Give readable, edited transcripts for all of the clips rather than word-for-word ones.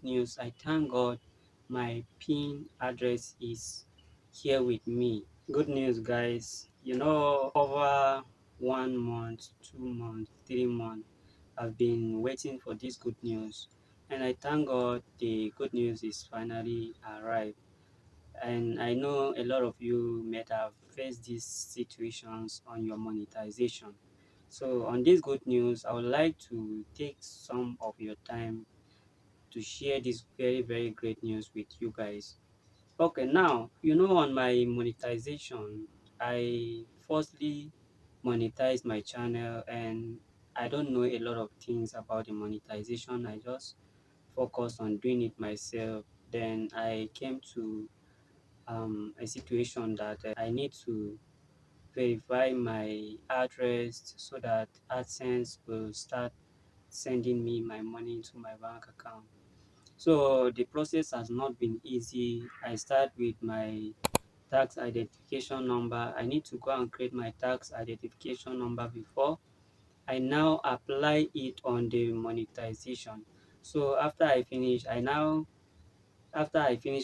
news. I thank God my PIN address is here with me. Good news, guys. Over 1 month, 2 months, 3 months, I've been waiting for this good news, and I thank God the good news is finally arrived. And I know a lot of you might have faced these situations on your monetization. So, on this good news, I would like to take some of your time to share this very, very great news with you guys. Okay, now, on my monetization, I firstly monetize my channel, and I don't know a lot of things about the monetization. I just focus on doing it myself. Then I came to a situation that I need to verify my address so that AdSense will start sending me my money into my bank account. So the process has not been easy. I start with my tax identification number. I need to go and create my tax identification number before I now apply it on the monetization. So after I finish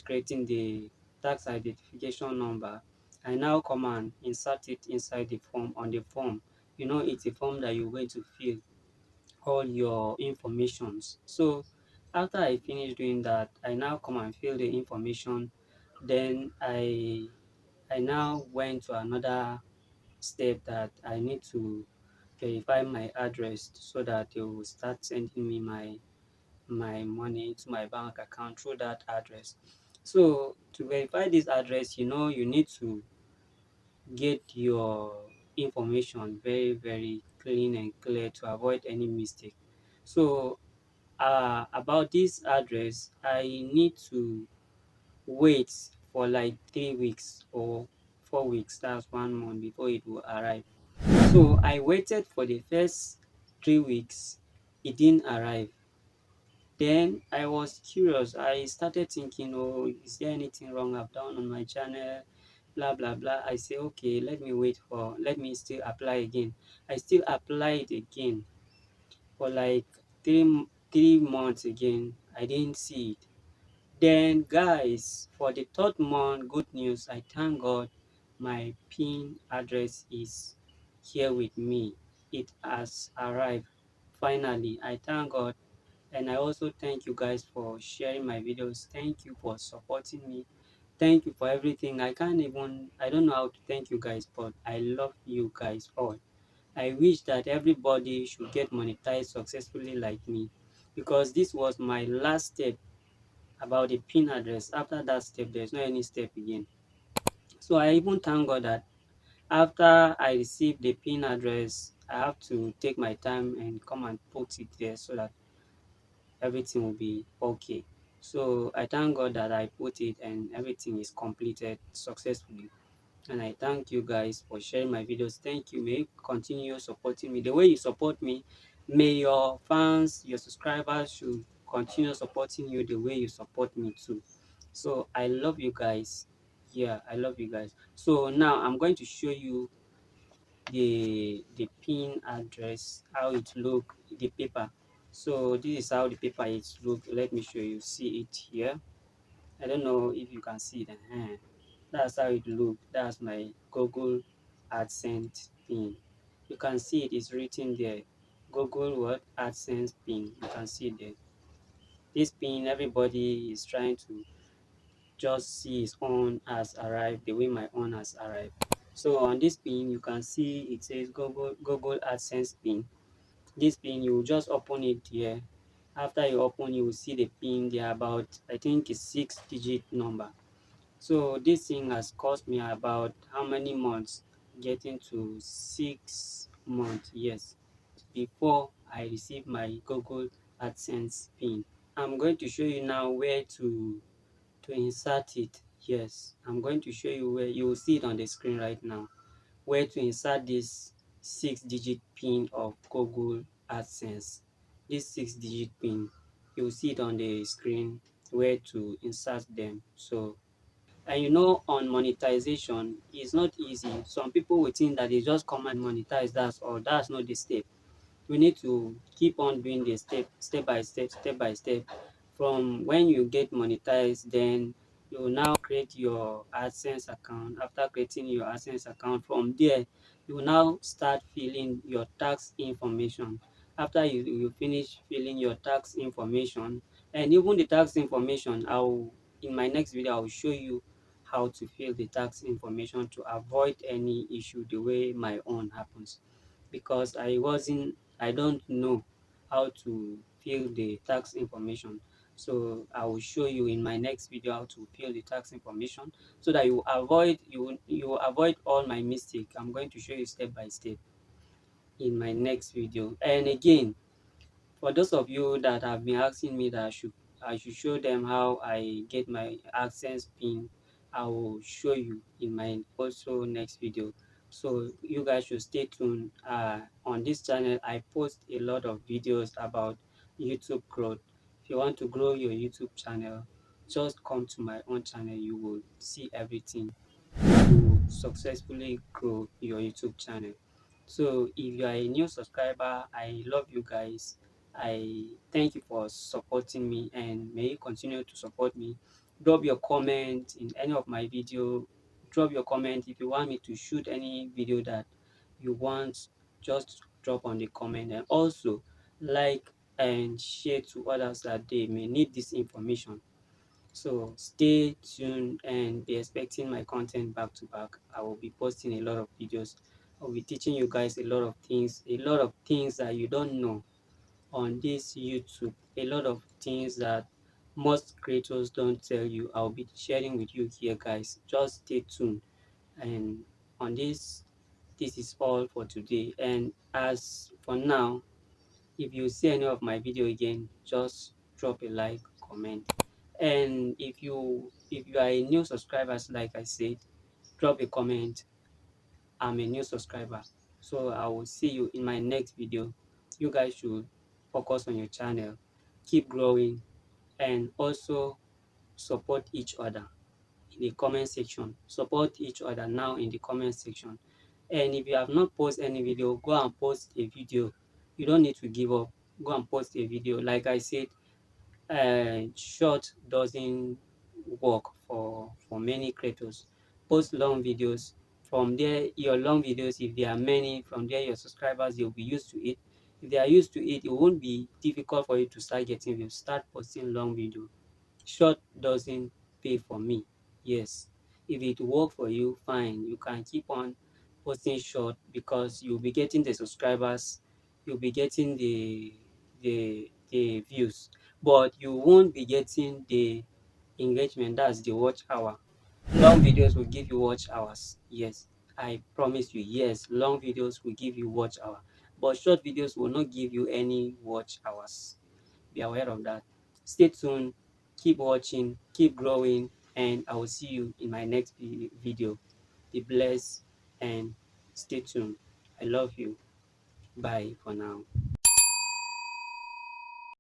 creating the tax identification number, I now come and insert it inside the form on the form. It's a form that you're going to fill all your informations. So after I finish doing that, I now come and fill the information. Then I now went to another step that I need to verify my address so that they will start sending me my money to my bank account through that address. So to verify this address, you need to get your information very, very clean and clear to avoid any mistake. So about this address, I need to wait for like 3 weeks or 4 weeks, that's 1 month before it will arrive. So I waited for the first 3 weeks, it didn't arrive. Then I was curious. I started thinking, oh, is there anything wrong I've done on my channel? Blah blah blah. I say, okay, let me still apply again. I still applied again for like 3 months again. I didn't see it. Then, guys, for the third month, good news. I thank God my PIN address is here with me. It has arrived. Finally, I thank God. And I also thank you guys for sharing my videos. Thank you for supporting me. Thank you for everything. I don't know how to thank you guys, but I love you guys all. I wish that everybody should get monetized successfully like me, because this was my last step about the PIN address. After that step, there's no any step again. So I even thank God that after I receive the PIN address, I have to take my time and come and put it there so that everything will be okay. So I thank God that I put it and everything is completed successfully. And I thank you guys for sharing my videos. Thank you. May you continue supporting me. The way you support me, may your fans, your subscribers should continue supporting you the way you support me too. So I love you guys. Yeah, I love you guys. So now I'm going to show you the pin address, how it look, the paper. So this is how the paper is look. Let me show you. See it here. I don't know if you can see it. That's how it look. That's my Google AdSense pin. You can see it is written there. Google what? AdSense pin. You can see it there. This pin, everybody is trying to just see his own has arrived the way my own has arrived. So on this pin, you can see it says Google AdSense pin. This pin, you just open it here. After you open, you will see the pin there about, I think it's 6-digit number. So this thing has cost me about how many months? Getting to 6 months, yes, before I receive my Google AdSense pin. I'm going to show you now where to insert it. Yes, I'm going to show you where you will see it on the screen right now. Where to insert this 6-digit pin of Google AdSense. This 6-digit pin, you will see it on the screen where to insert them. So, and on monetization, it's not easy. Some people will think that they just come and monetize, that's all. That's not the step. We need to keep on doing the step by step, step by step, From when you get monetized, then you will now create your AdSense account. After creating your AdSense account, from there you will now start filling your tax information. After you finish filling your tax information, and even the tax information, I'll in my next video I will show you how to fill the tax information to avoid any issue the way my own happens, because I don't know how to fill the tax information. So I will show you in my next video how to fill the tax information, so that you avoid all my mistake. I'm going to show you step by step in my next video. And again, for those of you that have been asking me that I should show them how I get my AdSense pin, I will show you in my also next video. So you guys should stay tuned. On this channel, I post a lot of videos about YouTube growth. If you want to grow your YouTube channel, just come to my own channel. You will see everything to successfully grow your YouTube channel. So if you are a new subscriber, I love you guys. I thank you for supporting me, and may you continue to support me. Drop your comment in any of my video. Drop your comment if you want me to shoot any video that you want. Just drop on the comment, and also like and share to others that they may need this information. So stay tuned and be expecting my content back to back. I will be posting a lot of videos. I'll be teaching you guys a lot of things that you don't know on this YouTube, a lot of things that most creators don't tell you. I'll be sharing with you here, guys. Just stay tuned. And on this is all for today. And as for now, if you see any of my video again, just drop a like, comment. And if you are a new subscriber, like I said, drop a comment. I'm a new subscriber. So I will see you in my next video. You guys should focus on your channel, keep growing, and also support each other in the comment section. Support each other now in the comment section. And if you have not posted any video, go and post a video. You don't need to give up. Go and post a video. Like I said, short doesn't work for many creators. Post long videos. From there, your long videos, if there are many, from there your subscribers they'll be used to it. If they are used to it, it won't be difficult for you to start getting views. Start posting long video. Short doesn't pay for me. Yes, if it work for you, fine. You can keep on posting short, because you'll be getting the subscribers, you'll be getting the views, but you won't be getting the engagement. That's the watch hour. Long videos will give you watch hours. Yes, I promise you. Yes, long videos will give you watch hour, but short videos will not give you any watch hours. Be aware of that. Stay tuned, keep watching, keep growing, and I will see you in my next video. Be blessed and stay tuned. I love you. Bye for now.